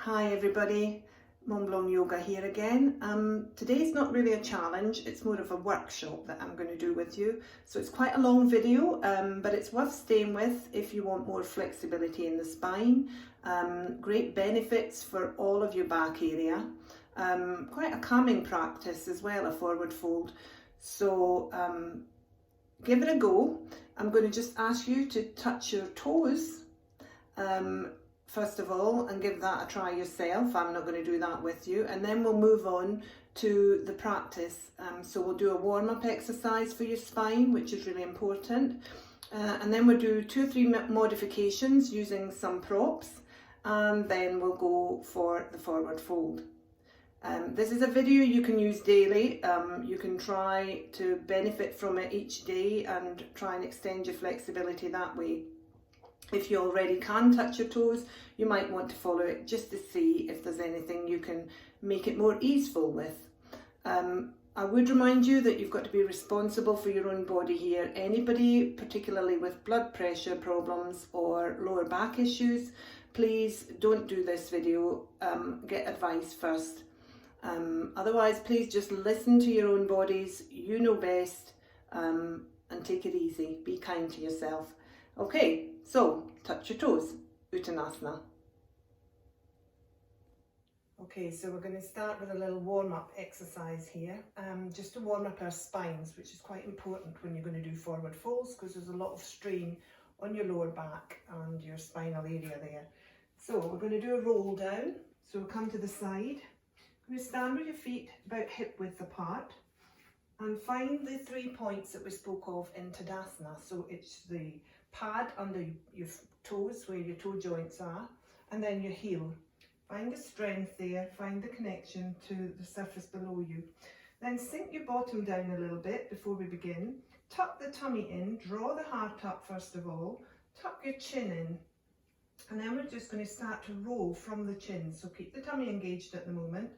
Hi everybody, Mont Blanc Yoga here again. Today's not really a challenge, it's more of a workshop that I'm going to do with you. So it's quite a long video, but it's worth staying with if you want more flexibility in the spine. Great benefits for all of your back area. Quite a calming practice as well, a forward fold. So give it a go. I'm going to just ask you to touch your toes. First of all, and give that a try yourself. I'm not going to do that with you, and then we'll move on to the practice. So we'll do a warm-up exercise for your spine, which is really important, and then we'll do 2 or 3 modifications using some props, and then we'll go for the forward fold. This is a video you can use daily. You can try to benefit from it each day and try and extend your flexibility that way. If you already can touch your toes, you might want to follow it just to see if there's anything you can make it more easeful with. I would remind you that you've got to be responsible for your own body here. Anybody, particularly with blood pressure problems or lower back issues, please don't do this video. Get advice first. Otherwise, please just listen to your own bodies. You know best, and take it easy. Be kind to yourself. Okay, so touch your toes, Uttanasana. Okay, so we're going to start with a little warm-up exercise here, just to warm up our spines, which is quite important when you're going to do forward folds because there's a lot of strain on your lower back and your spinal area there. So we're going to do a roll down, so we'll come to the side. You're going to stand with your feet about hip width apart and find the 3 points that we spoke of in Tadasana. So it's the pad under your toes where your toe joints are, and then your heel. Find the strength there, find the connection to the surface below you. Then sink your bottom down a little bit before we begin. Tuck the tummy in, draw the heart up first of all, tuck your chin in, and then we're just going to start to roll from the chin. So keep the tummy engaged at the moment.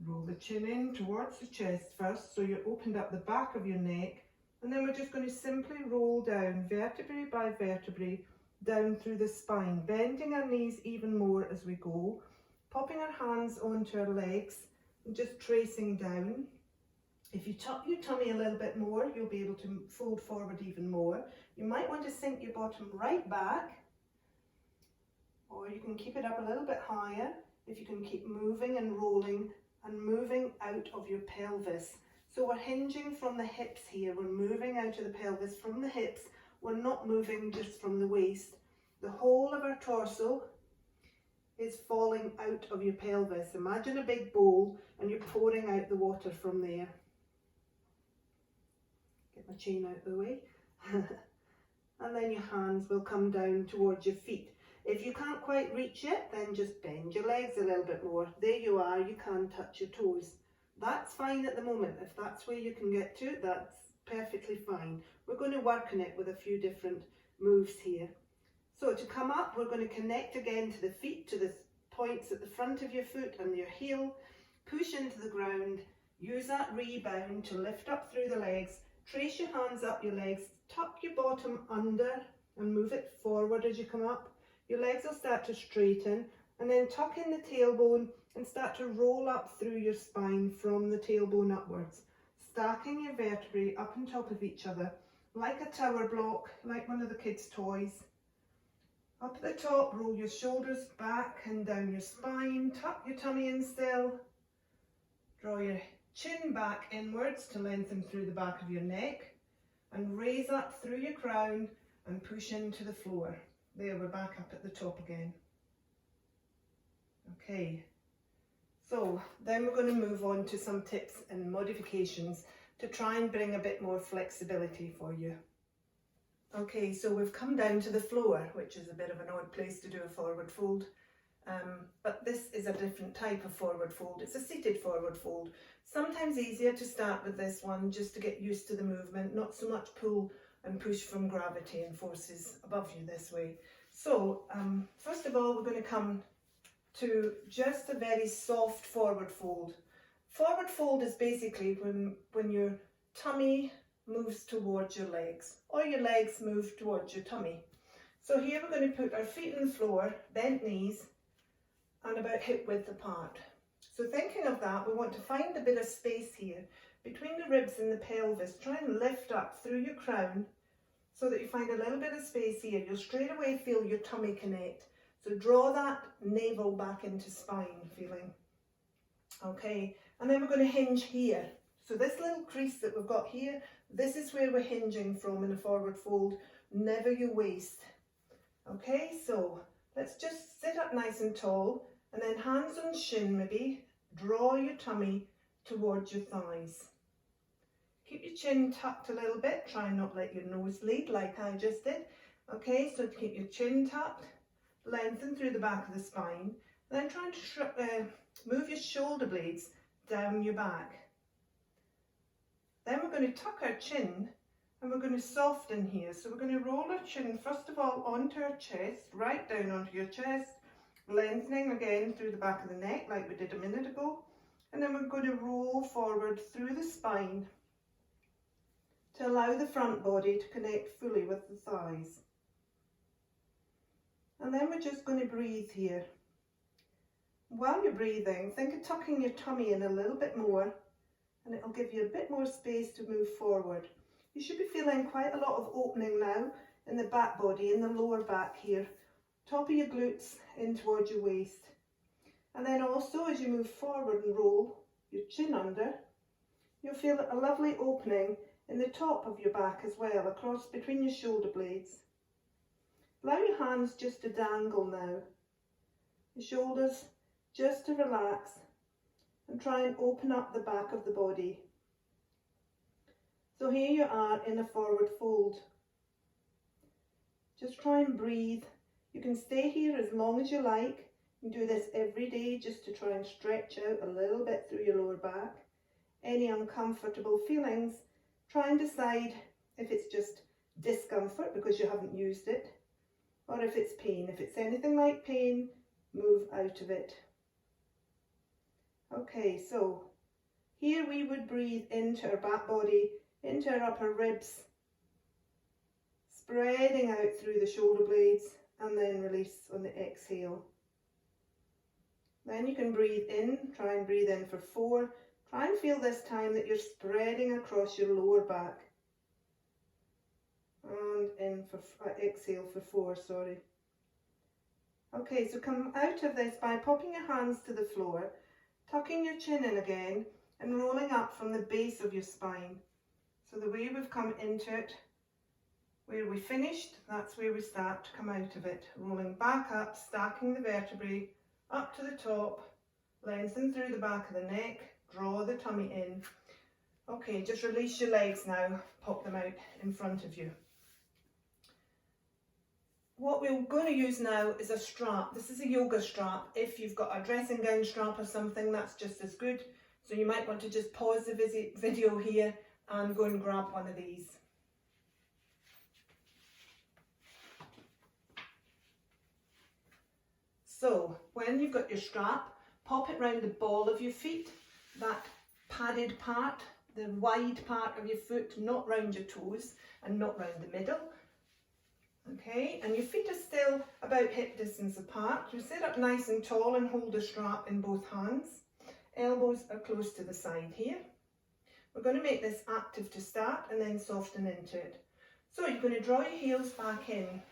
Roll the chin in towards the chest first, so you're opened up the back of your neck. And then we're just going to simply roll down vertebrae by vertebrae down through the spine, bending our knees even more as we go, popping our hands onto our legs and just tracing down. If you tuck your tummy a little bit more, you'll be able to fold forward even more. You might want to sink your bottom right back, or you can keep it up a little bit higher if you can keep moving and rolling and moving out of your pelvis. So we're hinging from the hips here, we're moving out of the pelvis from the hips, we're not moving just from the waist. The whole of our torso is falling out of your pelvis. Imagine a big bowl and you're pouring out the water from there. Get my chain out of the way. And then your hands will come down towards your feet. If you can't quite reach it, then just bend your legs a little bit more. There you are, you can touch your toes. That's fine at the moment. If that's where you can get to, that's perfectly fine. We're going to work on it with a few different moves here. So to come up, we're going to connect again to the feet, to the points at the front of your foot and your heel. Push into the ground. Use that rebound to lift up through the legs. Trace your hands up your legs. Tuck your bottom under and move it forward as you come up. Your legs will start to straighten, and then tuck in the tailbone and start to roll up through your spine from the tailbone upwards, stacking your vertebrae up on top of each other like a tower block, like one of the kids' toys. Up at the top, roll your shoulders back and down your spine, tuck your tummy in still, draw your chin back inwards to lengthen through the back of your neck, and raise up through your crown and push into the floor. There, we're back up at the top again. Okay. So then we're going to move on to some tips and modifications to try and bring a bit more flexibility for you. Okay, so we've come down to the floor, which is a bit of an odd place to do a forward fold. But this is a different type of forward fold. It's a seated forward fold. Sometimes easier to start with this one just to get used to the movement, not so much pull and push from gravity and forces above you this way. So first of all, we're going to come to just a very soft forward fold. Forward fold is basically when your tummy moves towards your legs, or your legs move towards your tummy. So here we're going to put our feet on the floor, bent knees, and about hip width apart. So thinking of that, we want to find a bit of space here between the ribs and the pelvis. Try and lift up through your crown so that you find a little bit of space here. You'll straight away feel your tummy connect. So draw that navel back into spine feeling. Okay, and then we're going to hinge here. So this little crease that we've got here, this is where we're hinging from in a forward fold, never your waist. Okay, so let's just sit up nice and tall, and then hands on shin maybe, draw your tummy towards your thighs. Keep your chin tucked a little bit, try and not let your nose lead like I just did. Okay, so keep your chin tucked, lengthen through the back of the spine, then try to move your shoulder blades down your back. Then we're going to tuck our chin and we're going to soften here. So we're going to roll our chin first of all onto our chest, right down onto your chest, lengthening again through the back of the neck like we did a minute ago. And then we're going to roll forward through the spine to allow the front body to connect fully with the thighs. And then we're just going to breathe here. While you're breathing, think of tucking your tummy in a little bit more, and it'll give you a bit more space to move forward. You should be feeling quite a lot of opening now in the back body, in the lower back here. Top of your glutes in towards your waist. And then also as you move forward and roll your chin under, you'll feel a lovely opening in the top of your back as well, across between your shoulder blades. Allow your hands just to dangle now. Your shoulders just to relax and try and open up the back of the body. So here you are in a forward fold. Just try and breathe. You can stay here as long as you like. You can do this every day just to try and stretch out a little bit through your lower back. Any uncomfortable feelings, try and decide if it's just discomfort because you haven't used it, or if it's pain. If it's anything like pain, move out of it. Okay, so here we would breathe into our back body, into our upper ribs, spreading out through the shoulder blades, and then release on the exhale. Then you can breathe in, try and breathe in for 4. Try and feel this time that you're spreading across your lower back. And in for exhale for 4, sorry. Okay, so come out of this by popping your hands to the floor, tucking your chin in again, and rolling up from the base of your spine. So the way we've come into it, where we finished, that's where we start to come out of it. Rolling back up, stacking the vertebrae up to the top, lengthen through the back of the neck, draw the tummy in. Okay, just release your legs now, pop them out in front of you. What we're going to use now is a strap. This is a yoga strap. If you've got a dressing gown strap or something, that's just as good. So you might want to just pause the video here and go and grab one of these. So when you've got your strap, pop it round the ball of your feet, that padded part, the wide part of your foot, not round your toes and not round the middle. Okay, and your feet are still about hip distance apart. You sit up nice and tall and hold the strap in both hands. Elbows are close to the side here. We're going to make this active to start and then soften into it. So you're going to draw your heels back in.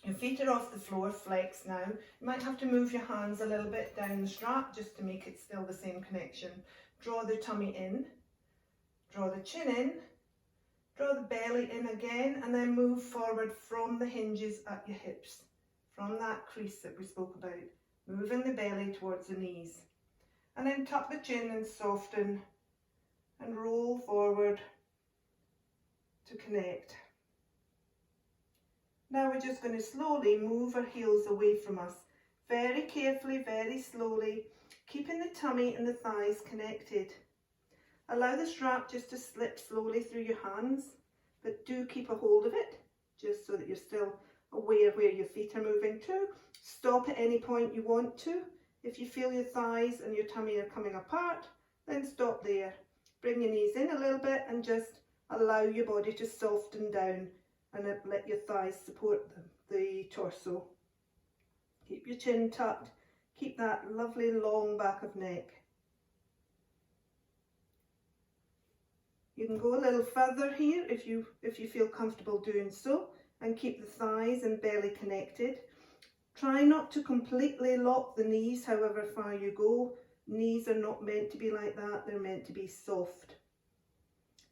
Your feet are off the floor, flex now. You might have to move your hands a little bit down the strap just to make it still the same connection. Draw the tummy in, draw the chin in, draw the belly in again, and then move forward from the hinges at your hips, from that crease that we spoke about, moving the belly towards the knees. And then tuck the chin and soften and roll forward to connect. Now we're just going to slowly move our heels away from us, very carefully, very slowly, keeping the tummy and the thighs connected. Allow the strap just to slip slowly through your hands, but do keep a hold of it, just so that you're still aware where your feet are moving to. Stop at any point you want to. If you feel your thighs and your tummy are coming apart, then stop there. Bring your knees in a little bit and just allow your body to soften down and let your thighs support the torso. Keep your chin tucked, keep that lovely long back of neck. You can go a little further here if you feel comfortable doing so, and keep the thighs and belly connected. Try not to completely lock the knees however far you go. Knees are not meant to be like that, they're meant to be soft.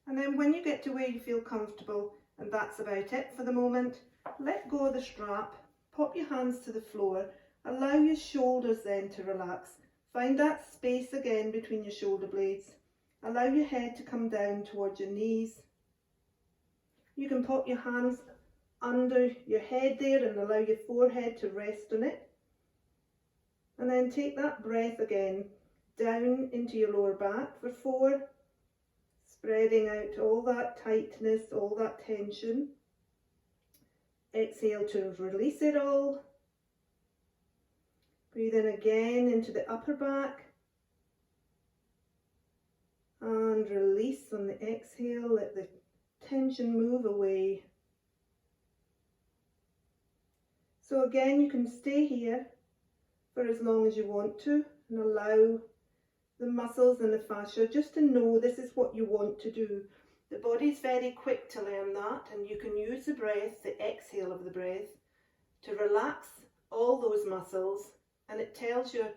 And then when you get to where you feel comfortable, and that's about it for the moment, let go of the strap, pop your hands to the floor, allow your shoulders then to relax. Find that space again between your shoulder blades. Allow your head to come down towards your knees. You can pop your hands under your head there and allow your forehead to rest on it. And then take that breath again down into your lower back for 4, spreading out all that tightness, all that tension. Exhale to release it all. Breathe in again into the upper back. And release on the exhale, let the tension move away. So again, you can stay here for as long as you want to and allow the muscles and the fascia just to know this is what you want to do. The body's very quick to learn that, and you can use the breath, the exhale of the breath, to relax all those muscles, and it tells your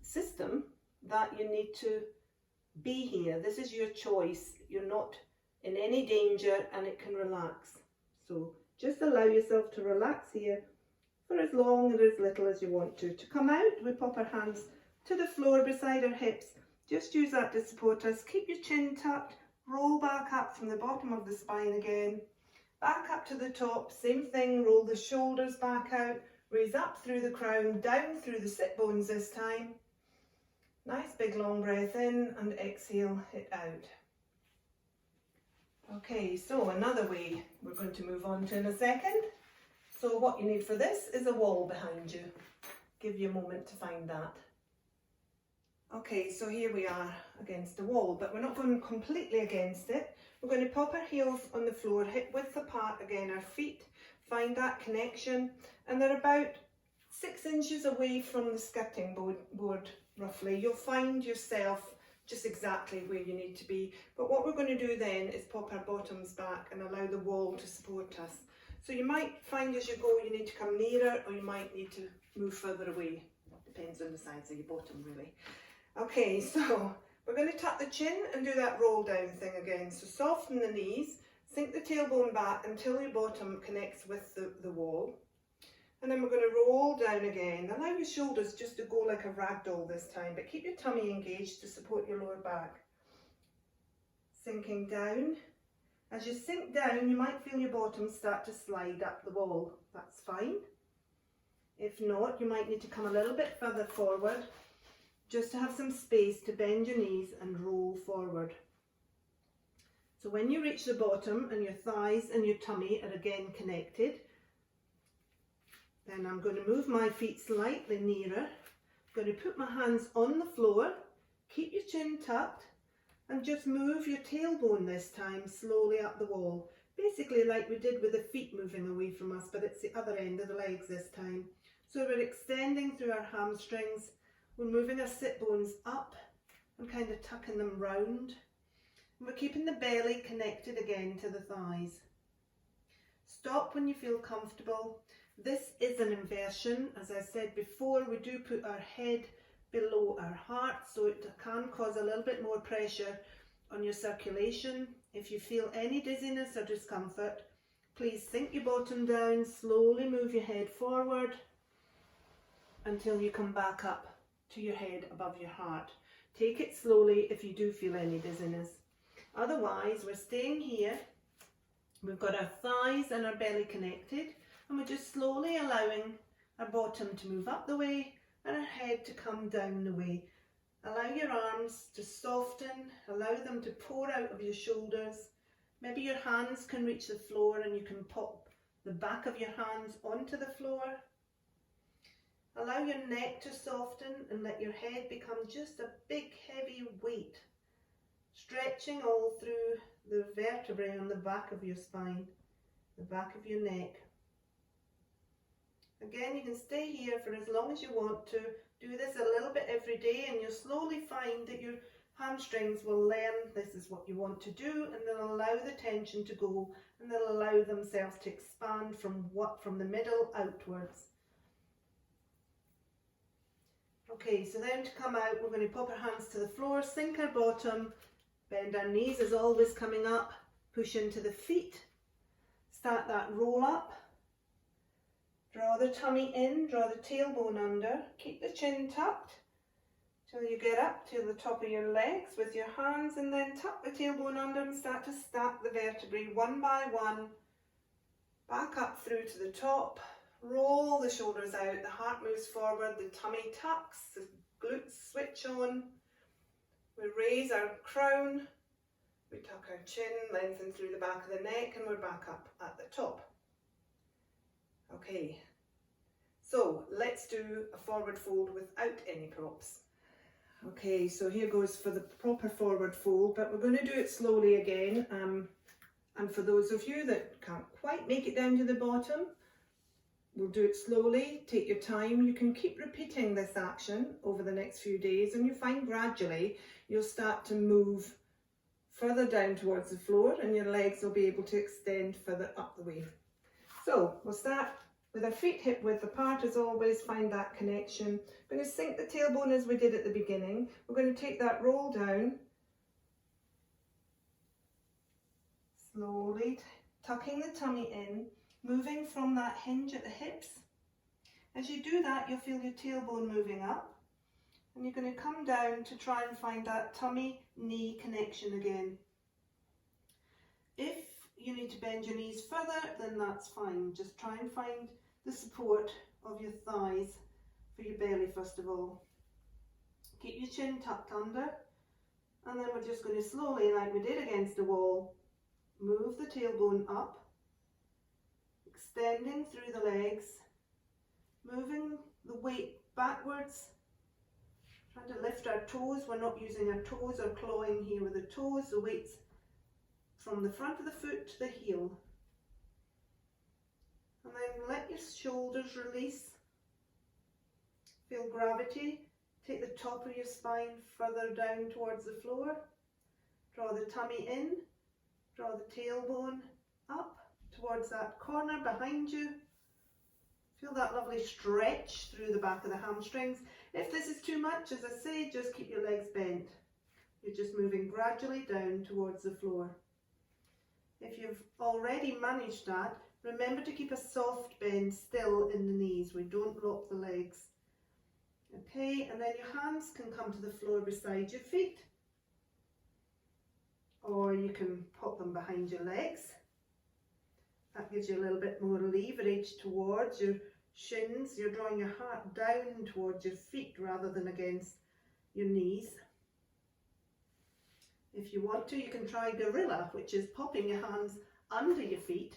system that you need to be here. This is your choice. You're not in any danger and it can relax. So just allow yourself to relax here for as long or as little as you want to. To come out, we pop our hands to the floor beside our hips. Just use that to support us. Keep your chin tucked. Roll back up from the bottom of the spine again. Back up to the top. Same thing. Roll the shoulders back out. Raise up through the crown, down through the sit bones this time. Nice big long breath in and exhale it out. Okay, so another way we're going to move on to in a second. So what you need for this is a wall behind you. Give you a moment to find that. Okay, so here we are against the wall, but we're not going completely against it. We're going to pop our heels on the floor, hip width apart again, our feet. Find that connection, and they're about 6 inches away from the skirting board. Roughly, you'll find yourself just exactly where you need to be. But what we're going to do then is pop our bottoms back and allow the wall to support us. So you might find as you go you need to come nearer, or you might need to move further away. Depends on the size of your bottom really. Okay, so we're going to tuck the chin and do that roll down thing again. So soften the knees, sink the tailbone back until your bottom connects with the wall. And then we're going to roll down again. Allow your shoulders just to go like a rag doll this time, but keep your tummy engaged to support your lower back. Sinking down. As you sink down, you might feel your bottom start to slide up the wall. That's fine. If not, you might need to come a little bit further forward just to have some space to bend your knees and roll forward. So when you reach the bottom and your thighs and your tummy are again connected, then I'm going to move my feet slightly nearer. I'm going to put my hands on the floor, keep your chin tucked, and just move your tailbone this time slowly up the wall. Basically like we did with the feet moving away from us, but it's the other end of the legs this time. So we're extending through our hamstrings, we're moving our sit bones up and kind of tucking them round. And we're keeping the belly connected again to the thighs. Stop when you feel comfortable. This is an inversion. As I said before, we do put our head below our heart, so it can cause a little bit more pressure on your circulation. If you feel any dizziness or discomfort, please sink your bottom down, slowly move your head forward until you come back up to your head above your heart. Take it slowly if you do feel any dizziness. Otherwise, we're staying here. We've got our thighs and our belly connected, and we're just slowly allowing our bottom to move up the way and our head to come down the way. Allow your arms to soften, allow them to pour out of your shoulders. Maybe your hands can reach the floor and you can pop the back of your hands onto the floor. Allow your neck to soften and let your head become just a big heavy weight, stretching all through the vertebrae on the back of your spine, the back of your neck. Again, you can stay here for as long as you want to. Do this a little bit every day and you'll slowly find that your hamstrings will learn this is what you want to do, and they'll allow the tension to go, and they'll allow themselves to expand from the middle outwards. Okay, so then to come out, we're going to pop our hands to the floor, sink our bottom, bend our knees as always coming up, push into the feet, start that roll up, draw the tummy in, draw the tailbone under, keep the chin tucked till you get up to the top of your legs with your hands, and then tuck the tailbone under and start to stack the vertebrae one by one, back up through to the top. Roll the shoulders out, the heart moves forward, the tummy tucks, the glutes switch on. We raise our crown, we tuck our chin, lengthen through the back of the neck, and we're back up at the top. Okay, so let's do a forward fold without any props. Okay, so here goes for the proper forward fold, but we're going to do it slowly again. And for those of you that can't quite make it down to the bottom, we'll do it slowly, take your time. You can keep repeating this action over the next few days, and you'll find gradually you'll start to move further down towards the floor and your legs will be able to extend further up the way. So we'll start with our feet hip width apart as always, find that connection. We're going to sink the tailbone as we did at the beginning. We're going to take that roll down, slowly tucking the tummy in, moving from that hinge at the hips. As you do that, you'll feel your tailbone moving up, and you're going to come down to try and find that tummy-knee connection again. If you need to bend your knees further, then that's fine. Just try and find the support of your thighs for your belly first of all. Keep your chin tucked under, and then we're just going to slowly, like we did against the wall, move the tailbone up, extending through the legs, moving the weight backwards, trying to lift our toes. We're not using our toes or clawing here with the toes. The weight's from the front of the foot to the heel. And then let your shoulders release. Feel gravity. Take the top of your spine further down towards the floor. Draw the tummy in. Draw the tailbone up towards that corner behind you. Feel that lovely stretch through the back of the hamstrings. If this is too much, as I say, just keep your legs bent. You're just moving gradually down towards the floor. If you've already managed that, remember to keep a soft bend still in the knees. We don't lock the legs. Okay, and then your hands can come to the floor beside your feet. Or you can pop them behind your legs. That gives you a little bit more leverage towards your shins. You're drawing your heart down towards your feet rather than against your knees. If you want to, you can try gorilla, which is popping your hands under your feet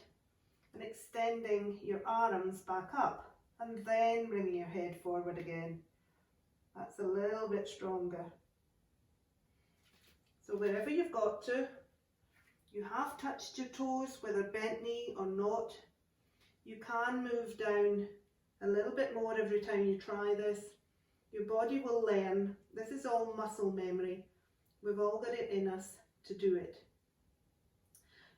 and extending your arms back up and then bringing your head forward again. That's a little bit stronger. So wherever you've got to, you have touched your toes, whether bent knee or not. You can move down a little bit more every time you try this. Your body will learn. This is all muscle memory. We've all got it in us to do it.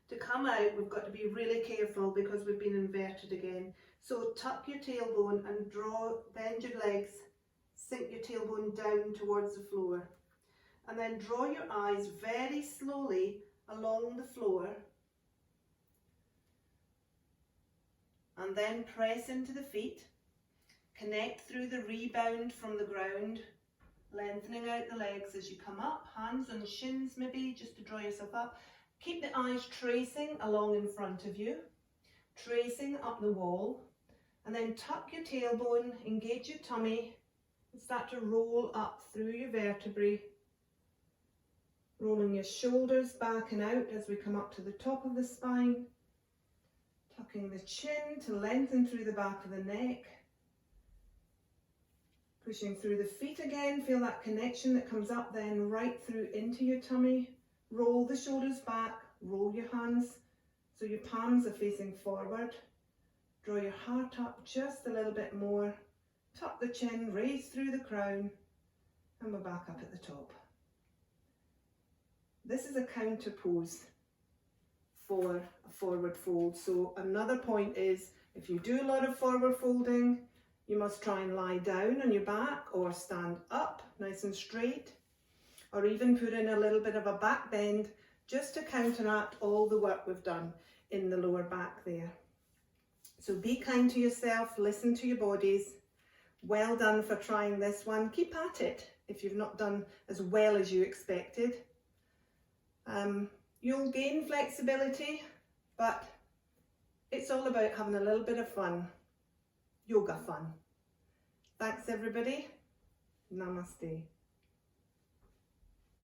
To come out, we've got to be really careful because we've been inverted again. So tuck your tailbone and bend your legs, sink your tailbone down towards the floor. And then draw your eyes very slowly along the floor. And then press into the feet. Connect through the rebound from the ground, lengthening out the legs as you come up. Hands on shins maybe, just to draw yourself up. Keep the eyes tracing along in front of you, tracing up the wall. And then tuck your tailbone, engage your tummy, and start to roll up through your vertebrae. Rolling your shoulders back and out as we come up to the top of the spine. Tucking the chin to lengthen through the back of the neck. Pushing through the feet again, feel that connection that comes up then right through into your tummy. Roll the shoulders back, roll your hands so your palms are facing forward. Draw your heart up just a little bit more. Tuck the chin, raise through the crown, and we're back up at the top. This is a counter pose for a forward fold. So another point is, if you do a lot of forward folding, you must try and lie down on your back or stand up nice and straight, or even put in a little bit of a back bend just to counteract all the work we've done in the lower back there. So be kind to yourself, listen to your bodies. Well done for trying this one. Keep at it if you've not done as well as you expected. You'll gain flexibility, but it's all about having a little bit of fun. Yoga fun. Thanks everybody. Namaste.